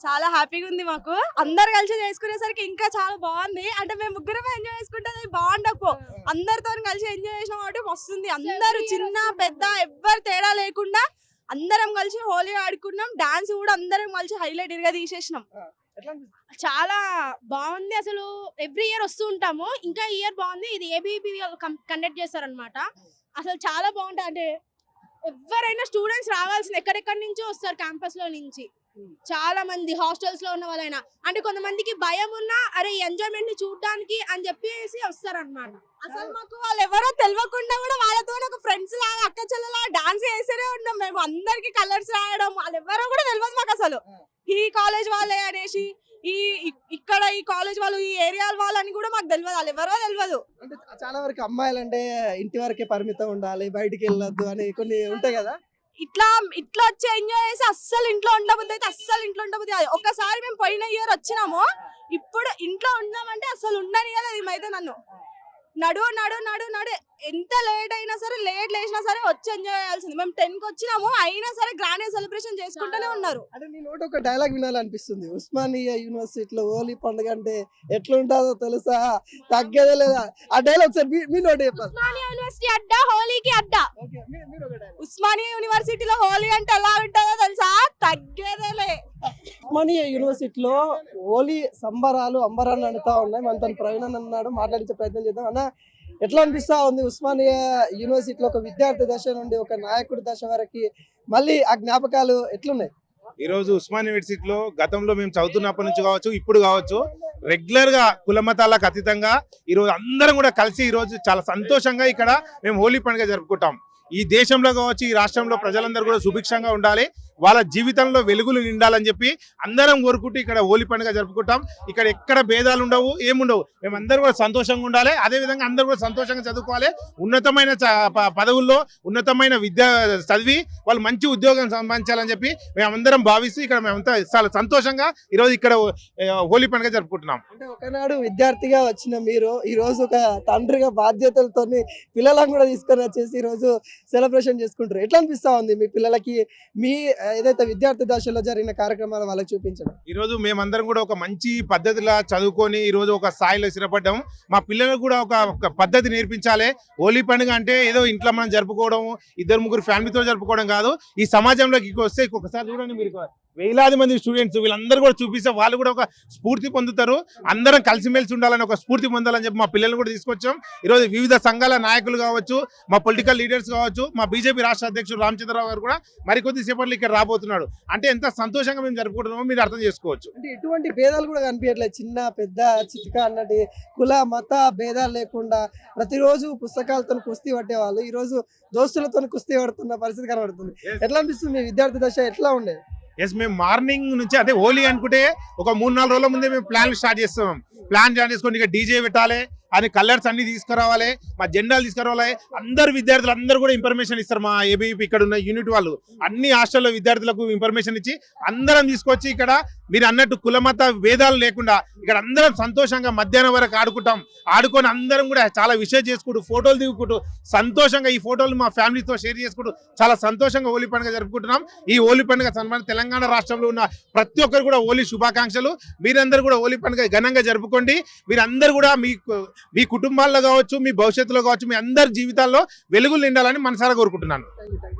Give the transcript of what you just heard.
చాలా హ్యాపీగా ఉంది మాకు. అందరు కలిసి చేసుకునేసరికి ఇంకా చాలా బాగుంది. అంటే మేము ముగ్గురమే ఎంజాయ్ చేసుకుంటే అది బాగుండకు. అందరితో కలిసి ఎంజాయ్ చేసినాం కాబట్టి వస్తుంది. అందరూ చిన్న పెద్ద ఎవ్వరు తేడా లేకుండా అందరం కలిసి హోలీ ఆడుకున్నాం. డాన్స్ కూడా అందరం కలిసి హైలైట్ గా తీసేసినాం. చాలా బాగుంది. అసలు ఎవ్రీ ఇయర్ వస్తూ ఉంటాము. ఇంకా ఇయర్ బాగుంది. ఇది ఏబీపీ కండక్ట్ చేస్తారనమాట. అసలు చాలా బాగుంటుంది. అంటే ఎవరైనా స్టూడెంట్స్ రావాల్సింది ఎక్కడెక్కడి నుంచో వస్తారు క్యాంపస్ లో నుంచి. చాలా మంది హాస్టల్స్ లో ఉన్న వాళ్ళైనా అంటే కొంతమందికి భయం ఉన్నా అరే ఎంజాయ్మెంట్ ని చూడడానికి అని చెప్పేసి వస్తారన్నమాట. అసలు మాకు వాళ్ళు ఎవరో తెలియకుండా కూడా వాళ్ళతో ఒక ఫ్రెండ్స్ లాగా అక్క చెల్లెలా డాన్స్ చేసేనే ఉన్నాం. మేము అందరికి కలర్స్ రాయడం వాళ్ళు ఎవరో కూడా తెలియదు మాకు. అసలు ఈ కాలేజ్ వాళ్ళే అనేసి ఇక్కడ ఈ కాలేజ్ వాళ్ళు ఈ ఏరియా వాళ్ళని కూడా మాకు తెలియదు. వాళ్ళు ఎవరో తెలియదు. అంటే చాలా వరకు అమ్మాయిలు అంటే ఇంటి వరకే పరిమితం ఉండాలి, బయటికి వెళ్ళొద్దు అని కొన్ని ఉంటాయి కదా. ఇట్లా వచ్చి ఎంజాయ్ చేసి అస్సలు ఇంట్లో ఉండబుద్ది అయితే అస్సలు ఇంట్లో ఉండబుద్ది కాదు. ఒకసారి మేము పోయిన ఇయర్ వచ్చినాము. ఇప్పుడు ఇంట్లో ఉన్నామంటే అసలు ఉండనియలేదు ఏమైతే నన్ను. నడు నడు నడు నడు ఎంత లేట్ అయినా సరే లేట్ లేచినా సరే వచ్చి ఎంజాయ్ చేయాల్సింది. మేము 10కి వచ్చినాము అయినా సరే గ్రాండ్ సెలబ్రేషన్ చేసుకుంటూనే ఉన్నారు. అంటే నీ నోటి ఒక డైలాగ్ వినాలనిపిస్తుంది. ఉస్మానియా యూనివర్సిటీలో హోలీ పండుగ అంటే ఎట్లుంటుందో తెలుసా, తగ్గేదే లేదా. ఆ డైలాగ్ ఒకసారి మీ నోటి చెప్పాలి. ఉస్మానియా యూనివర్సిటీ అడ్డా హోలీకి అడ్డా. ఉస్మానియా యూనివర్సిటీలో హోలీ అంటే ఎలా ఉంటుందో తెలుసా, తగ్గేదేలే. ఉస్మానియా యూనివర్సిటీలో హోలీ సంబరాలు అంబరాన్ని అనుతా ఉన్నాయి. మనతో ప్రవీణ్ అన్నాడు, మాట్లాడించే ప్రయత్నం చేద్దాం. అన్న ఎట్లా అనిపిస్తా ఉంది ఉస్మానియా యూనివర్సిటీలో ఒక విద్యార్థి దశ నుండి ఒక నాయకుడి దశ వరకు మళ్ళీ ఆ జ్ఞాపకాలు ఎట్లున్నాయి? ఈ రోజు ఉస్మానియా యూనివర్సిటీలో గతంలో మేము చదువుతున్నప్పటి నుంచి కావచ్చు, ఇప్పుడు కావచ్చు, రెగ్యులర్ గా కులమతాలకు అతీతంగా ఈ రోజు అందరం కూడా కలిసి ఈ రోజు చాలా సంతోషంగా ఇక్కడ మేము హోలీ పండుగ జరుపుకుంటాం. ఈ దేశంలో కావచ్చు, ఈ రాష్ట్రంలో ప్రజలందరూ కూడా సుభిక్షంగా ఉండాలి, వాళ్ళ జీవితంలో వెలుగులు నిండాలని చెప్పి అందరం కోరుకుంటూ ఇక్కడ హోలీ పండుగ జరుపుకుంటాం. ఇక్కడ ఎక్కడ భేదాలు ఉండవు, ఏముండవు. మేమందరూ కూడా సంతోషంగా ఉండాలి. అదేవిధంగా అందరూ కూడా సంతోషంగా చదువుకోవాలి. ఉన్నతమైన పదవుల్లో ఉన్నతమైన విద్య చదివి వాళ్ళు మంచి ఉద్యోగం సంపాదించాలని చెప్పి మేమందరం భావిస్తూ ఇక్కడ మేమంతా చాలా సంతోషంగా ఈరోజు ఇక్కడ హోలీ పండుగ జరుపుకుంటున్నాం. అంటే ఒకనాడు విద్యార్థిగా వచ్చిన మీరు ఈ రోజు ఒక తండ్రిగా బాధ్యతలతో పిల్లలను కూడా తీసుకొని వచ్చేసి ఈ రోజు సెలబ్రేషన్ చేసుకుంటారు. ఎట్లా అనిపిస్తా ఉంది మీ పిల్లలకి మీ ఏదైతే విద్యార్థి దశలో జరిగిన కార్యక్రమాలు వాళ్ళకి చూపించడం? ఈ రోజు మేమందరం కూడా ఒక మంచి పద్ధతిలో చదువుకొని ఈ రోజు ఒక స్థాయిలో స్థిరపడ్డాము. మా పిల్లలకు కూడా ఒక పద్ధతి నేర్పించాలి. హోలీ పండుగ అంటే ఏదో ఇంట్లో మనం జరుపుకోవడం, 2-3 ఫ్యామిలీతో జరుపుకోవడం కాదు. ఈ సమాజంలోకి వస్తే ఒకసారి చూడండి, మీరు వేలాది మంది స్టూడెంట్స్ వీళ్ళందరూ కూడా చూపిస్తే వాళ్ళు కూడా ఒక స్ఫూర్తి పొందుతారు. అందరం కలిసిమెలిసి ఉండాలని ఒక స్ఫూర్తి పొందాలని చెప్పి మా పిల్లల్ని కూడా తీసుకొచ్చాం. ఈరోజు వివిధ సంఘాల నాయకులు కావచ్చు, మా పొలిటికల్ లీడర్స్ కావచ్చు, మా బీజేపీ రాష్ట్ర అధ్యక్షుడు రామచంద్రరావు గారు కూడా మరికొద్ది సేపట్లో ఇక్కడ రాబోతున్నాడు. అంటే ఎంత సంతోషంగా మేము జరుపుకుంటున్నామో మీరు అర్థం చేసుకోవచ్చు. అంటే ఎటువంటి భేదాలు కూడా కనిపించట్లేదు. చిన్న పెద్ద చితిక అన్నట్టు కుల మత భేదాలు లేకుండా ప్రతిరోజు పుస్తకాలతో కుస్తీ పట్టేవాళ్ళు ఈ రోజు దోస్తులతో కుస్తీ పడుతున్న పరిస్థితి కనబడుతుంది. ఎట్లా అనిపిస్తుంది మీ విద్యార్థి దశ ఎట్లా ఉండేది? ఎస్, మేము మార్నింగ్ నుంచి అదే హోలీ అనుకుంటే ఒక 3-4 రోజుల ముందే మేము ప్లాన్ స్టార్ట్ చేస్తాం. ప్లాన్ చేసుకొని ఇక డీజే పెట్టాలి అని, కలర్స్ అన్ని తీసుకురావాలి, మా జెండాలు తీసుకురావాలి. అందరు విద్యార్థులు అందరూ కూడా ఇన్ఫర్మేషన్ ఇస్తారు. మా ఏబీపీ ఇక్కడ ఉన్న యూనిట్ వాళ్ళు అన్ని హాస్టల్లో విద్యార్థులకు ఇన్ఫర్మేషన్ ఇచ్చి అందరం తీసుకొచ్చి ఇక్కడ మీరు అన్నట్టు కులమత భేదాలు లేకుండా ఇక్కడ అందరం సంతోషంగా మధ్యాహ్నం వరకు ఆడుకొని అందరం కూడా చాలా విషయం చేసుకుంటూ ఫోటోలు దిగుకుంటూ సంతోషంగా ఈ ఫోటోలు మా ఫ్యామిలీతో షేర్ చేసుకుంటూ చాలా సంతోషంగా హోలీ పండుగ జరుపుకుంటున్నాం. ఈ హోలీ పండుగ తెలంగాణ రాష్ట్రంలో ఉన్న ప్రతి ఒక్కరు కూడా హోలీ శుభాకాంక్షలు. మీరందరూ కూడా హోలీ పండుగ ఘనంగా జరుపుకోండి. మీరందరూ కూడా మీ కుటుంబాల్లో కావచ్చు, మీ భవిష్యత్తులో కావచ్చు, మీ అందరి జీవితాల్లో వెలుగులు నిండాలని మనసారా కోరుకుంటున్నాను.